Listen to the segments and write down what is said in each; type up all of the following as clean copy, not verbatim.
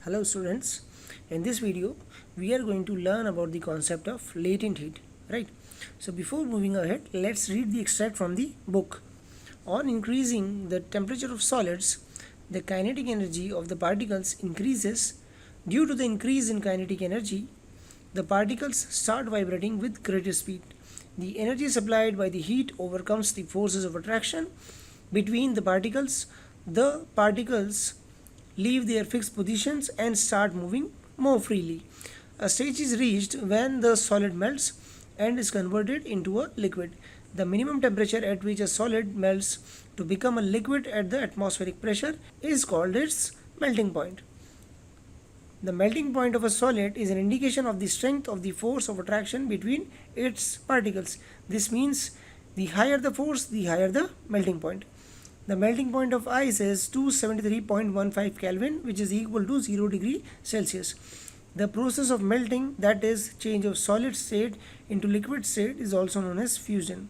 Hello students, in this video we are going to learn about the concept of latent heat, right? So before moving ahead, let's read the extract from the book. On increasing the temperature of solids, the kinetic energy of the particles increases. Due to the increase in kinetic energy, the particles start vibrating with greater speed. The energy supplied by the heat overcomes the forces of attraction between the particles. The particles leave their fixed positions and start moving more freely. A stage is reached when the solid melts and is converted into a liquid. The minimum temperature at which a solid melts to become a liquid at the atmospheric pressure is called its melting point. The melting point of a solid is an indication of the strength of the force of attraction between its particles. This means the higher the force, the higher the melting point. The melting point of ice is 273.15 Kelvin, which is equal to 0 degree Celsius. The process of melting, that is change of solid state into liquid state, is also known as fusion.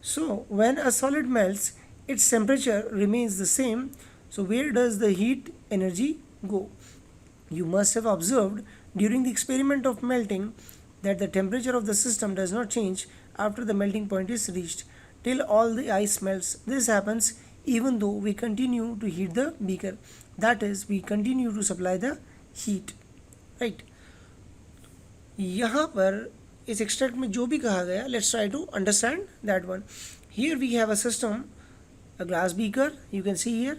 So when a solid melts, its temperature remains the same. So where does the heat energy go? You must have observed during the experiment of melting that the temperature of the system does not change after the melting point is reached till all the ice melts. This happens even though we continue to heat the beaker, that is we continue to supply the heat, right? यहाँ पर इस extract में जो भी कहा गया, let's try to understand that one. Here we have a system, a glass beaker. You can see here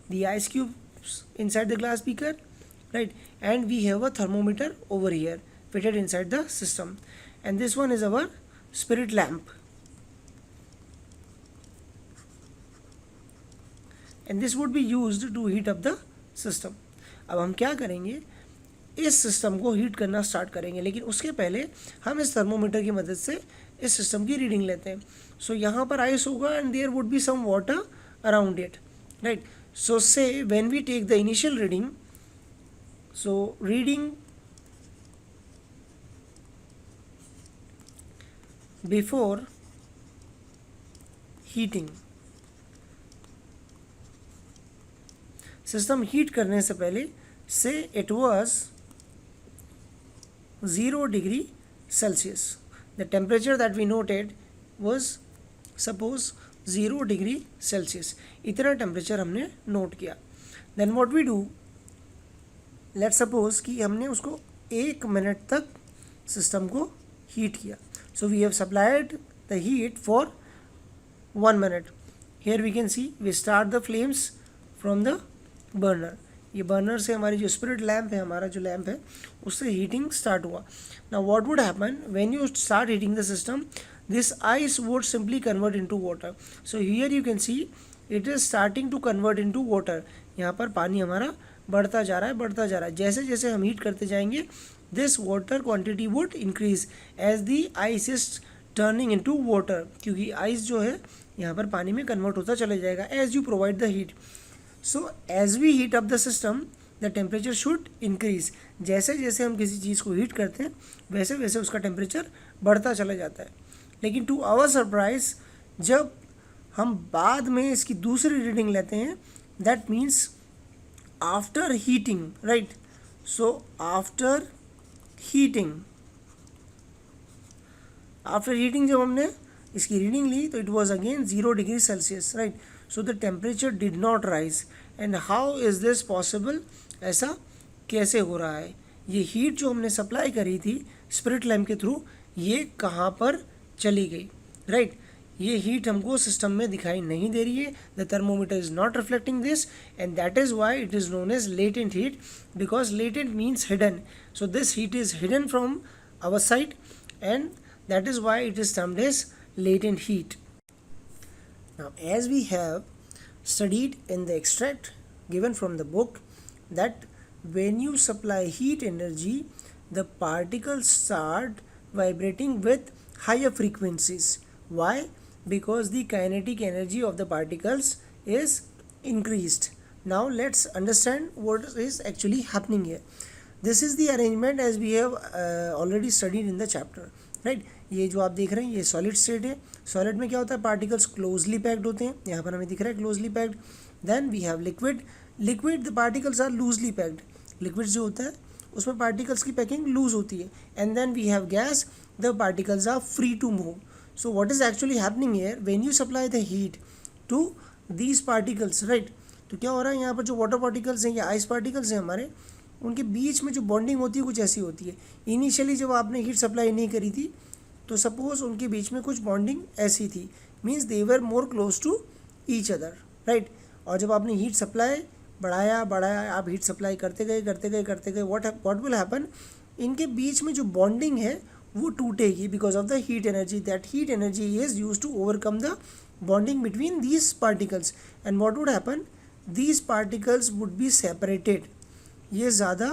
the ice cubes inside the glass beaker, right? And we have a thermometer over here fitted inside the system, and this one is our spirit lamp, and this would be used to heat up the system. अब हम क्या करेंगे, इस system को heat करना start करेंगे, लेकिन उसके पहले हम इस थर्मोमीटर की मदद से इस सिस्टम की रीडिंग लेते हैं. सो यहाँ पर आइस होगा and there would be some water around it, right? So say when we take the initial reading, so reading before heating, system heat करने से पहले से it was 0 degree Celsius. The temperature that we noted was suppose 0 degree Celsius. इतना temperature हमने note किया. Then what we do, let's suppose कि हमने उसको 1 मिनट तक सिस्टम को हीट किया. So we have supplied the heat for 1 minute. Here we can see we start the flames from the burner. ये बर्नर से हमारी जो स्पिरिट लैम्प है, हमारा जो लैम्प है, उससे हीटिंग स्टार्ट हुआ. Now what would happen when you start heating the system, this ice would simply convert into water. So here you can see it is starting to convert into water. यहाँ पर पानी हमारा बढ़ता जा रहा है, बढ़ता जा रहा है. जैसे जैसे हम हीट करते जाएंगे, this water quantity would increase as the ice is turning into water, क्योंकि आइस जो है यहाँ पर पानी में कन्वर्ट होता चला जाएगा as you provide the heat. So as we heat up the system, the temperature should increase. जैसे जैसे हम किसी चीज़ को हीट करते हैं वैसे वैसे उसका टेम्परेचर बढ़ता चला जाता है. लेकिन टू आवर सरप्राइज, जब हम बाद में इसकी दूसरी रीडिंग लेते हैं, that means after heating, right? So after heating जब हमने इसकी रीडिंग ली तो it was again 0 degree Celsius, right? So the temperature did not rise. And how is this possible? ऐसा कैसे हो रहा है? ये हीट जो हमने सप्लाई करी थी स्पिरिट लैम्प के थ्रू, ये कहाँ पर चली गई, राइट? ये हीट हमको सिस्टम में दिखाई नहीं दे रही है. The thermometer is not reflecting this, and that is why it is known as latent heat, because latent means hidden. So this heat is hidden from our side, and that is why it is termed as latent heat. Now, as we have studied in the extract given from the book, that when you supply heat energy, the particles start vibrating with higher frequencies. Why? Because the kinetic energy of the particles is increased. Now let's understand what is actually happening here. This is the arrangement as we have already studied in the chapter, right? ये जो आप देख रहे हैं ये solid state है. Solid में क्या होता है, पार्टिकल्स क्लोजली पैक्ड होते हैं. यहाँ पर हमें दिख रहा है closely packed. Then we have liquid. The particles are loosely packed. Liquid जो होता है उसमें पार्टिकल्स की पैकिंग लूज होती है, and then we have gas, the particles are free to move. So what is actually happening here, when you supply the heat to these particles, right, तो क्या हो रहा है यहाँ पर जो वाटर पार्टिकल्स हैं या आइस पार्टिकल्स हैं हमारे, उनके बीच में जो बॉन्डिंग होती है कुछ ऐसी होती है. इनिशियली जब आपने हीट सप्लाई नहीं करी थी तो सपोज उनके बीच में कुछ बॉन्डिंग ऐसी थी, means they were more close to each other, right. और जब आपने हीट सप्लाई बढ़ाया, आप हीट सप्लाई करते गए, व्हाट विल हैपन, इनके बीच में जो बॉन्डिंग है वो टूटेगी because of the heat energy. That heat energy is use to overcome the bonding between these particles, and what would happen, these particles would be separated. ये ज़्यादा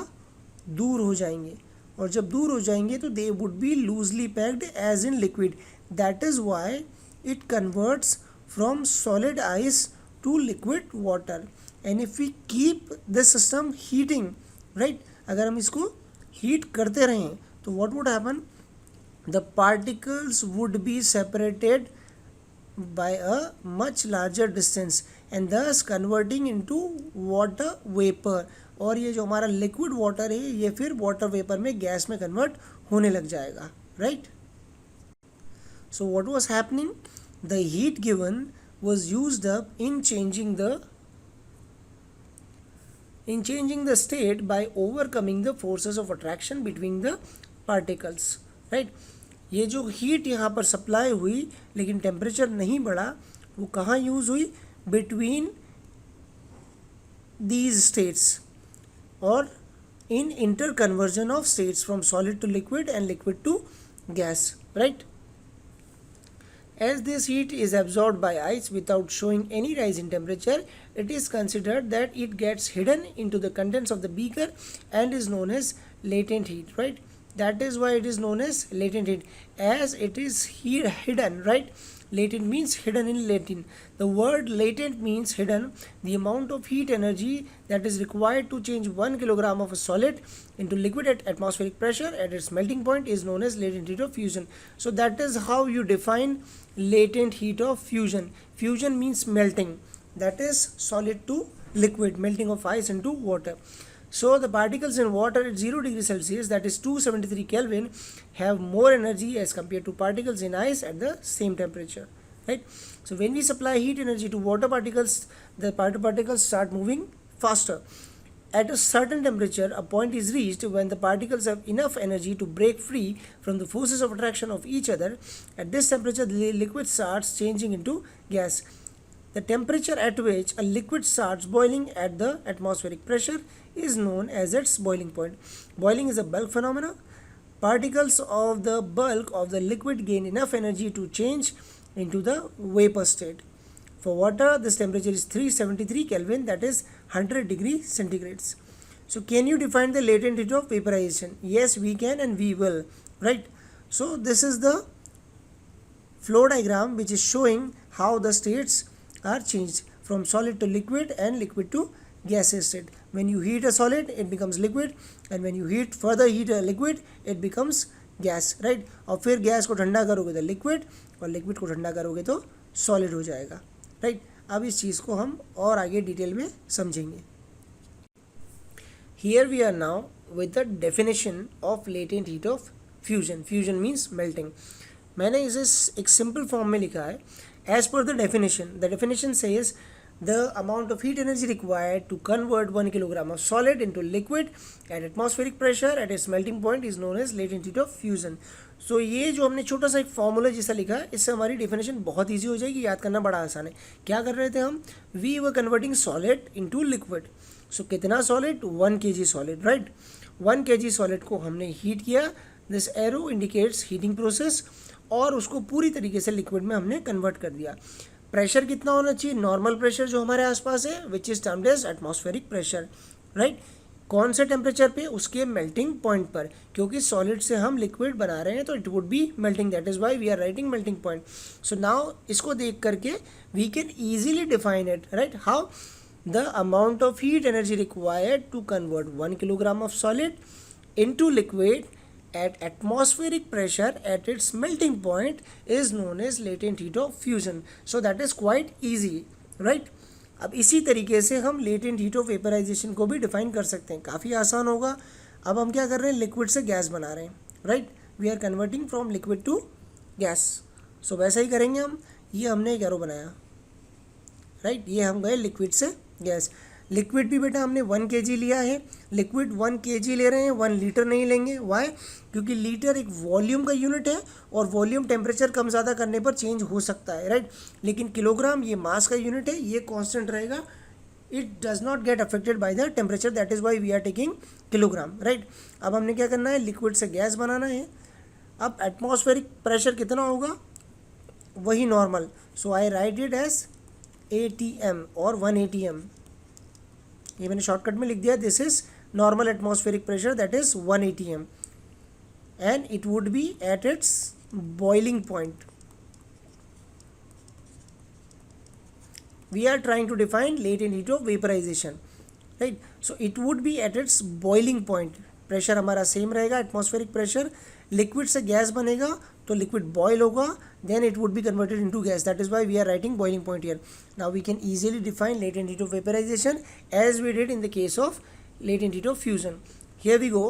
दूर हो जाएंगे, और जब दूर हो जाएंगे तो they would be loosely packed as in liquid. That is why it converts from solid ice to liquid water. And if we keep this system heating, right, अगर हम इसको हीट करते रहें तो what would happen, the particles would be separated by a much larger distance and thus converting into water vapor. और ये जो हमारा लिक्विड वाटर है ये फिर वाटर वेपर में, गैस में कन्वर्ट होने लग जाएगा, right. So what was happening, the heat given was used up in changing the state by overcoming the forces of attraction between the particles, right. ये जो हीट यहाँ पर सप्लाई हुई लेकिन टेम्परेचर नहीं बढ़ा, वो कहाँ यूज़ हुई, बिटवीन दीज स्टेट्स और इन interconversion of states from solid to liquid and liquid to gas, right. As this heat is absorbed by ice without showing any rise in temperature, it is considered that it gets hidden into the contents of the beaker and is known as latent heat, right. That is why it is known as latent heat, as it is hidden, right. Latent means hidden in Latin. The word latent means hidden. The amount of heat energy that is required to change 1 kilogram of a solid into liquid at atmospheric pressure at its melting point is known as latent heat of fusion. So that is how you define latent heat of fusion. Fusion means melting, that is solid to liquid, melting of ice into water. So the particles in water at 0 degrees Celsius, that is 273 Kelvin, have more energy as compared to particles in ice at the same temperature, right. So when we supply heat energy to water particles, the particles start moving faster. At a certain temperature, a point is reached when the particles have enough energy to break free from the forces of attraction of each other. At this temperature, the liquid starts changing into gas. The temperature at which a liquid starts boiling at the atmospheric pressure is known as its boiling point. Boiling is a bulk phenomena. Particles of the bulk of the liquid gain enough energy to change into the vapor state. For water, this temperature is 373 Kelvin, that is 100 degrees centigrades. So can you define the latent heat of vaporization? Yes, we can and we will, right. So this is the flow diagram which is showing how the states are changed from solid to liquid and liquid to gaseous state. When you heat a solid, it becomes liquid, and when you further heat a liquid, it becomes gas, right. और फिर gas को ठंडा करोगे तो liquid, और liquid को ठंडा करोगे तो सॉलिड हो जाएगा, राइट. अब इस चीज़ को हम और आगे डिटेल में समझेंगे. Here we are now with the definition of latent heat of fusion. Fusion means melting. मैंने इसे एक सिंपल फॉर्म में लिखा है. As per the definition says the amount of heat energy required to convert 1 kilogram of solid into liquid at atmospheric pressure at its melting point is known as latent heat of fusion. So ये जो हमने छोटा सा एक formula जैसा लिखा है, इससे हमारी डेफिनेशन बहुत ईजी हो जाएगी, याद करना बड़ा आसान है. क्या कर रहे थे हम, we were converting solid into liquid. So कितना solid, 1 kg solid, right. 1 kg solid को हमने हीट किया. This arrow indicates heating process, और उसको पूरी तरीके से लिक्विड में हमने कन्वर्ट कर दिया. प्रेशर कितना होना चाहिए, नॉर्मल प्रेशर जो हमारे आसपास है, which is termed as atmospheric pressure, right. कौन से टेम्परेचर पे, उसके मेल्टिंग पॉइंट पर, क्योंकि सॉलिड से हम लिक्विड बना रहे हैं तो it would be melting, that is why we are writing melting point. So now इसको देख करके we can easily define it, right. How, the amount of heat energy required to convert 1 kilogram of solid into liquid at atmospheric pressure at its melting point is known as latent heat of fusion. So that is quite easy, right. अब इसी तरीके से हम latent heat of vaporisation को भी define कर सकते हैं, काफ़ी आसान होगा। अब हम क्या कर रहे हैं, लिक्विड से गैस बना रहे हैं, right, we are converting from liquid to gas. So वैसा ही करेंगे हम। ये हमने एक एरो बनाया, राइट, ये हम गए लिक्विड से गैस। लिक्विड भी बेटा हमने 1 kg लिया है, लिक्विड 1 kg ले रहे हैं, 1 लीटर नहीं लेंगे। वाई? क्योंकि लीटर एक वॉल्यूम का यूनिट है और वॉल्यूम टेम्परेचर कम ज़्यादा करने पर चेंज हो सकता है, राइट। लेकिन किलोग्राम ये मास का यूनिट है, ये कांस्टेंट रहेगा, it does not get affected by the temperature, that is why we are taking kilogram, right. अब हमने क्या करना है, लिक्विड से गैस बनाना है। अब एटमॉस्फेरिक प्रेशर कितना होगा, वही normal, so I write it as ATM और 1 ATM, ये मैंने शॉर्टकट में लिख दिया। This is normal atmospheric pressure, that is 1 ATM and it would be at its boiling point. We are trying to define latent heat of vaporisation, right. So it would be at its boiling point, pressure हमारा same रहेगा, atmospheric pressure. Liquid से gas बनेगा तो liquid boil होगा, then it would be converted into gas, that is why we are writing boiling point here. Now we can easily define latent heat of vaporization as we did in the case of latent heat of fusion. Here we go.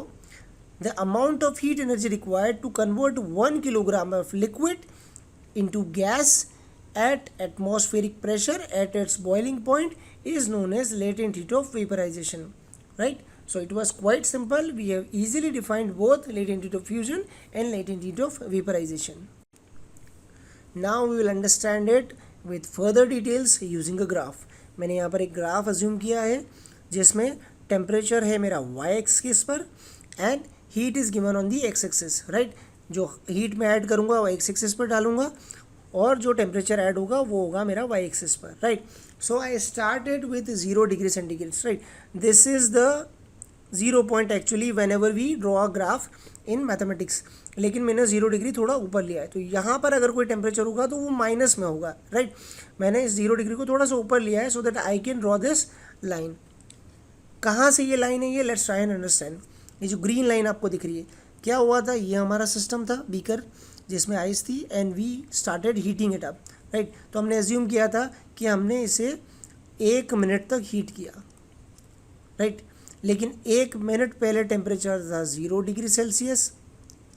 The amount of heat energy required to convert 1 kilogram of liquid into gas at atmospheric pressure at its boiling point is known as latent heat of vaporization, right? So it was quite simple. We have easily defined both latent heat of fusion and latent heat of vaporization. Now we will understand it with further details using a graph. मैंने यहाँ पर एक graph assume किया है जिसमें temperature है मेरा y axis पर and heat is given on the x axis, right. जो हीट में ऐड करूँगा वो x एक्सिस पर डालूंगा और जो टेम्परेचर ऐड होगा वो होगा मेरा y एक्सिस पर, right. So I started with 0 degree centigrade, right. This is the 0 point actually whenever we draw a graph in mathematics, लेकिन मैंने 0 डिग्री थोड़ा ऊपर लिया है। तो यहाँ पर अगर कोई टेम्परेचर होगा तो वो माइनस में होगा, राइट। मैंने इस 0 डिग्री को थोड़ा सा ऊपर लिया है so that I can draw this line. कहाँ से ये लाइन है, ये लेट्स ट्राई एंड अंडरस्टैंड। ये जो ग्रीन लाइन आपको दिख रही है, क्या हुआ था, ये हमारा सिस्टम था बीकर जिसमें आइस थी and we started heating it up, right. तो हमने एज्यूम किया था कि हमने इसे 1 मिनट तक हीट किया, राइट। लेकिन 1 मिनट पहले टेम्परेचर था 0 डिग्री सेल्सियस,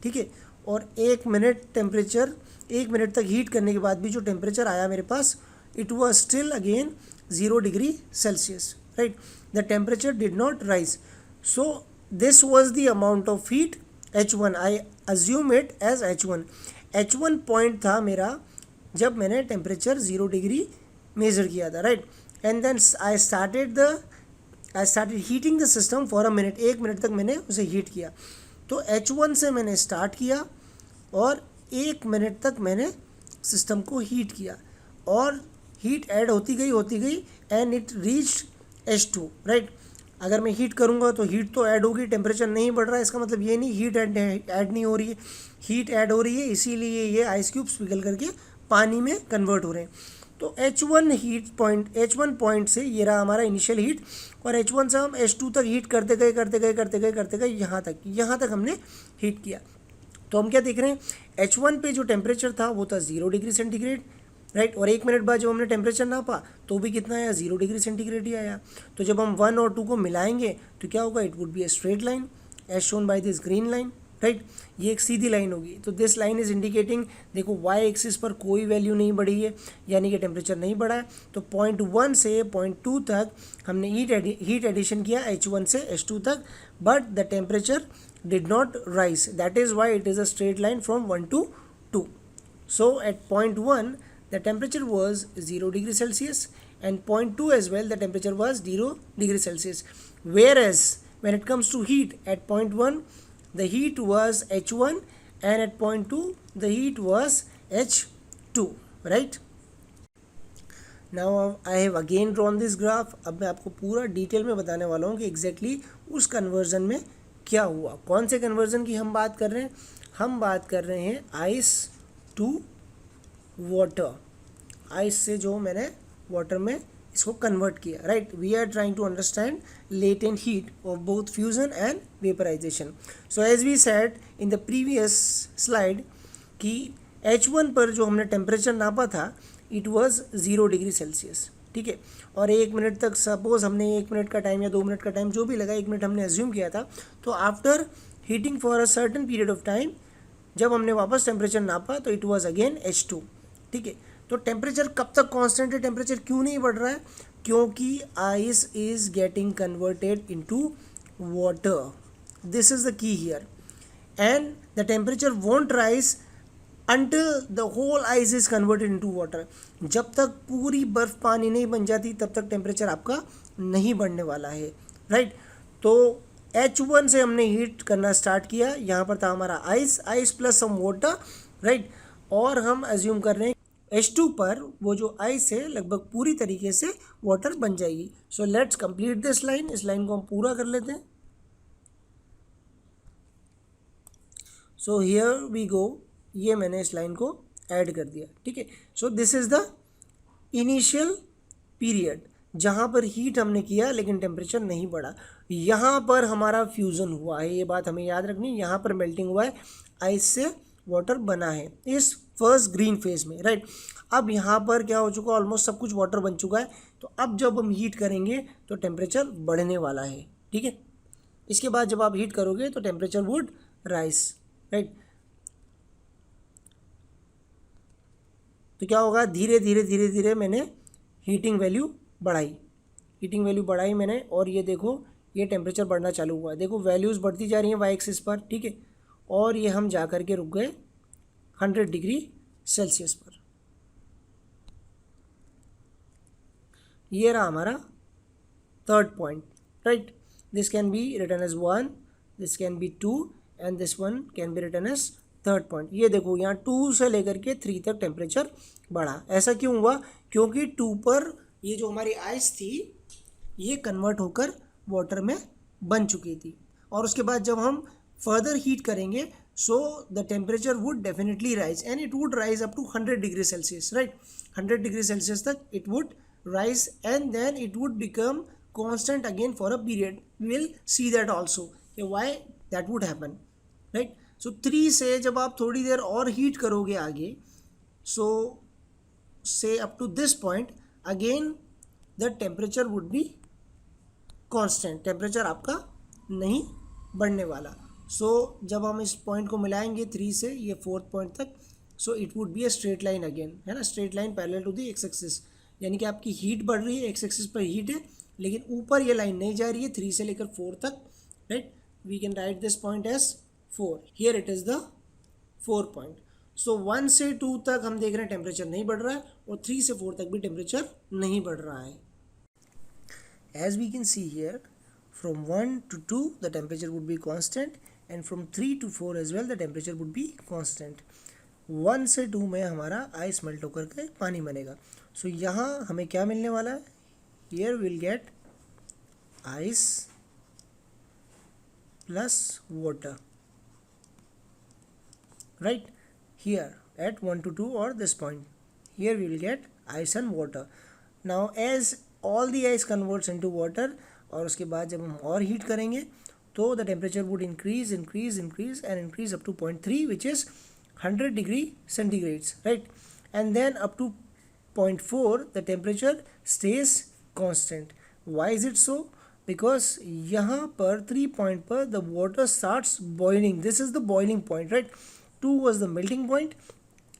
ठीक है, और 1 मिनट टेम्परेचर 1 मिनट तक हीट करने के बाद भी जो टेम्परेचर आया मेरे पास, it was still again 0 degree Celsius, right. The temperature did not rise, so this was the amount of heat H1, I assume it as H1। H1 point था मेरा जब मैंने टेम्परेचर 0 डिग्री मेजर किया था, right. And then I started heating the system for a minute, 1 minute तक मैंने उसे heat किया। तो H1 से मैंने स्टार्ट किया और 1 मिनट तक मैंने सिस्टम को हीट किया और हीट ऐड होती गई and it reached H2, right. अगर मैं हीट करूँगा तो हीट तो ऐड होगी, टेम्परेचर नहीं बढ़ रहा है, इसका मतलब ये नहीं हीट ऐड नहीं हो रही है, हीट ऐड हो रही है, इसीलिए ये आइस क्यूब्स पिघल करके पानी में कन्वर्ट हो रहे हैं। तो H1 पॉइंट से ये रहा हमारा इनिशियल हीट और H1 से हम H2 तक हीट करते गए यहाँ तक हमने हीट किया। तो हम क्या देख रहे हैं, H1 पे जो टेम्परेचर था वो था 0 डिग्री सेंटीग्रेड, राइट। और 1 मिनट बाद जब हमने टेम्परेचर नापा तो भी कितना आया, 0 डिग्री सेंटीग्रेड ही आया। तो जब हम 1 और 2 को मिलाएंगे तो क्या होगा, it would be a straight line as shown by this green line, right. ये एक सीधी लाइन होगी। तो दिस लाइन इज इंडिकेटिंग, देखो y एक्सिस पर कोई वैल्यू नहीं बढ़ी है, यानी कि टेम्परेचर नहीं बढ़ा है। तो 0.1 से 0.2 तक हमने हीट एडिशन किया H1 से H2 तक, but the temperature did not rise, that is why it is a straight line from 1 to 2. So at 0.1 the temperature was 0 degree Celsius and 0.2 as well, the temperature was 0 degree Celsius. Whereas when it comes to heat, at 0.1 the heat was H1 and at 0.2 the heat was H2, right? Now I have again drawn this graph. अब मैं आपको पूरा detail में बताने वाला हूँ कि exactly उस कन्वर्जन में क्या हुआ। कौन से कन्वर्जन की हम बात कर रहे हैं, हम बात कर रहे हैं आइस टू वाटर, आइस से जो मैंने वाटर में इसको कन्वर्ट किया, right. We are trying to understand latent heat of both fusion and vaporisation. So as we said in the previous slide कि H1 पर जो हमने टेम्परेचर नापा था इट वाज 0 डिग्री सेल्सियस, ठीक है। और 1 मिनट तक, सपोज हमने 1 मिनट का टाइम या 2 मिनट का टाइम जो भी लगा, 1 मिनट हमने एज्यूम किया था, तो after heating for a certain period of time जब हमने वापस टेम्परेचर नापा तो इट वाज अगेन H2, ठीक है। तो टेम्परेचर कब तक कांस्टेंट है, टेम्परेचर क्यों नहीं बढ़ रहा है, क्योंकि ice is getting converted into water, this is the key here, and the temperature won't rise until the whole ice is converted into water। जब तक पूरी बर्फ पानी नहीं बन जाती तब तक टेम्परेचर आपका नहीं बढ़ने वाला है, राइट। तो H1 से हमने हीट करना स्टार्ट किया, यहाँ पर था हमारा ice plus some water, right. और हम एज्यूम कर रहे हैं H2 पर वो जो आइस है लगभग पूरी तरीके से वाटर बन जाएगी। So let's complete this line, इस लाइन को हम पूरा कर लेते हैं। सो हियर वी गो, ये मैंने इस लाइन को ऐड कर दिया, ठीक है। So this is the initial period जहाँ पर हीट हमने किया लेकिन टेम्परेचर नहीं बढ़ा, यहाँ पर हमारा फ्यूज़न हुआ है, ये बात हमें याद रखनी, यहाँ पर मेल्टिंग हुआ है, आइस से वाटर बना है इस फर्स्ट ग्रीन फेज में, राइट। अब यहाँ पर क्या हो चुका, ऑलमोस्ट सब कुछ वाटर बन चुका है, तो अब जब हम हीट करेंगे तो टेम्परेचर बढ़ने वाला है, ठीक है। इसके बाद जब आप हीट करोगे तो टेम्परेचर वुड राइज, राइट। तो क्या होगा, धीरे धीरे धीरे धीरे मैंने हीटिंग वैल्यू बढ़ाई मैंने, और ये देखो ये टेम्परेचर बढ़ना चालू हुआ है, देखो वैल्यूज़ बढ़ती जा रही हैं वाई एक्सिस पर, ठीक है। और ये हम जा कर के रुक गए 100 डिग्री सेल्सियस पर। ये रहा हमारा third point, right. This can be written as 1, this can be 2 and this one can be written as third point. ये देखो यहाँ 2 से लेकर के 3 तक टेम्परेचर बढ़ा, ऐसा क्यों हुआ, क्योंकि 2 पर ये जो हमारी आइस थी ये कन्वर्ट होकर वाटर में बन चुकी थी, और उसके बाद जब हम फर्दर हीट करेंगे so the temperature would definitely rise and it would rise up to 100 degree Celsius, right. 100 degree Celsius तक it would rise and then it would become constant again for a period, we will see that also, why that would happen, right। so 3 से जब आप थोड़ी देर और heat करोगे आगे, so say up to this point again the temperature would be constant, temperature आपका नहीं बढ़ने वाला। so जब हम इस पॉइंट को मिलाएंगे 3 से ये 4th पॉइंट तक, so it would be a straight line again, है ना, straight line parallel to the x axis, यानी कि आपकी हीट बढ़ रही है, एक्स एक्सिस पर हीट है लेकिन ऊपर ये लाइन नहीं जा रही है 3 से लेकर 4 तक, right. We can write this point as 4, here it is the 4 point. So 1 से 2 तक हम देख रहे हैं टेम्परेचर नहीं बढ़ रहा है, और 3 से 4 तक भी टेम्परेचर नहीं बढ़ रहा है। As we can see here from 1 to 2 the temperature would be constant, and from 3 to 4 as well the temperature would be constant. 1 से 2 में हमारा आइस मेल्ट होकर के पानी बनेगा। सो यहाँ हमें क्या मिलने वाला है, here will get ice plus water, right. Here eight 1 to 2 or this point, here we will get ice and water। now as all the ice converts into water, और उसके बाद जब हम और हीट करेंगे तो the temperature would increase and increase up to 0.3 which is 100 degree centigrades, right। and then up to 0.4 the temperature stays constant। why is it so, because यहाँ पर 3 point पर the water starts boiling, this is the boiling point, right। 2 was the melting point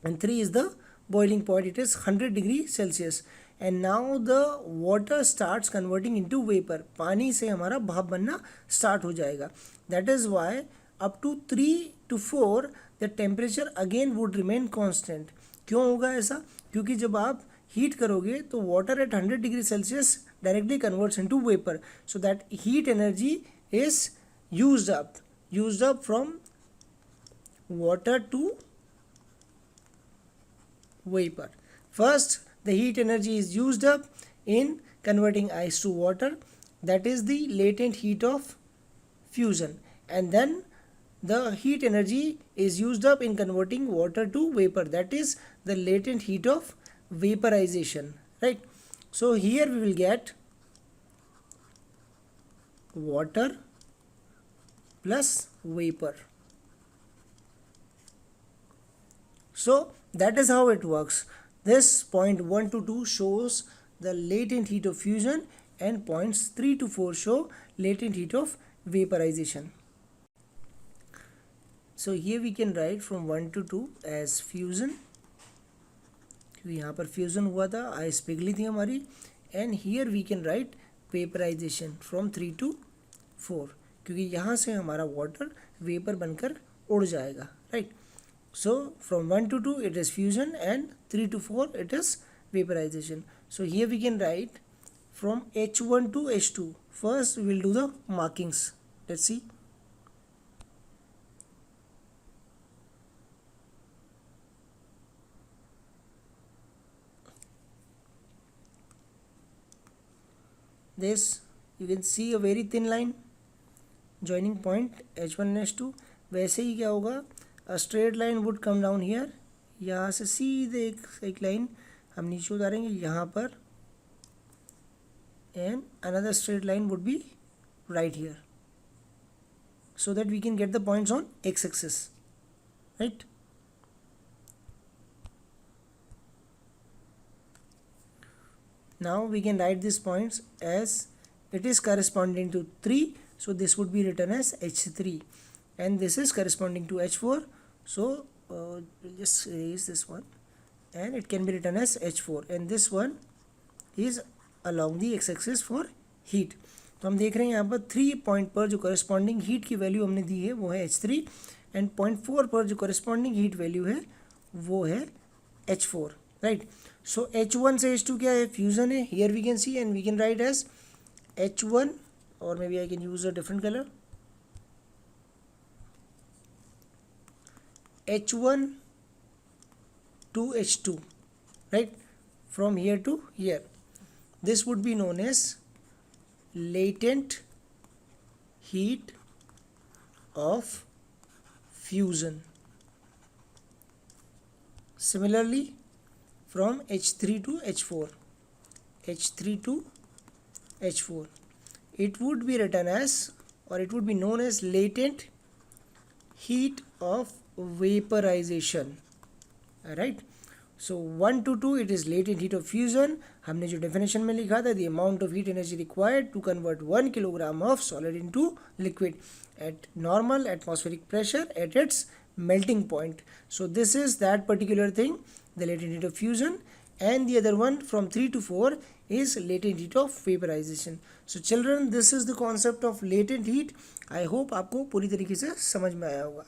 and 3 is the boiling point, it is 100 degree Celsius, and now the water starts converting into vapor, पानी से हमारा भाप बनना start हो जाएगा। that is why up to 3 to 4 the temperature again would remain constant। क्यों होगा ऐसा, क्योंकि जब आप हीट करोगे तो water at 100 degree Celsius directly converts into vapour, so that heat energy is used up from water to vapor। first the heat energy is used up in converting ice to water, that is the latent heat of fusion, and then the heat energy is used up in converting water to vapor, that is the latent heat of vaporization, right। so here we will get water plus vapor, so that is how it works। this point 1 to 2 shows the latent heat of fusion, and points 3 to 4 show latent heat of vaporization. So here we can write from 1 to 2 as fusion, क्योंकि यहाँ पर fusion हुआ था, ice पिघली थी हमारी. And here we can write vaporisation from 3 to 4, क्योंकि यहाँ से हमारा वाटर वेपर बनकर उड़ जाएगा, right. So from 1 to 2 it is fusion and 3 to 4 it is vaporization. So here we can write from H1 to H2. First we will do the markings. Let's see. This you can see a very thin line joining point H1 and H2. वैसे ही क्या होगा, a straight line would come down here. यहाँ से सीधे एक line हम नीचे उतारेंगे यहाँ पर, and another straight line would be right here, so that we can get the points on x-axis, right. Now we can write these points as it is corresponding to 3, so this would be written as H3, and this is corresponding to H4, so we'll just erase this one, and it can be written as H4, and this one is along the x-axis for heat. तो हम देख रहे हैं यहाँ पर 3 point पर जो corresponding heat की वैल्यू हमने दी है वो है H3, एंड पॉइंट 4 पर जो करस्पॉन्डिंग हीट वैल्यू है वो है H4, राइट. सो H1 से H2 क्या है, फ्यूजन है. Here we can see and we can write as H1, और may be I can use a different colour, H1 to H2, right, from here to here. This would be known as latent heat of fusion. Similarly, from H3 to H4, H3 to H4, it would be written as, or it would be known as latent heat of vaporization, right. So 1 to 2 it is latent heat of fusion. हमने जो definition में लिखा था, the amount of heat energy required to convert 1 kilogram of solid into liquid at normal atmospheric pressure at its melting point. So this is that particular thing, the latent heat of fusion, and the other one from 3 to 4 is latent heat of vaporization. So children, this is the concept of latent heat. I hope आपको पूरी तरीके से समझ में आया होगा.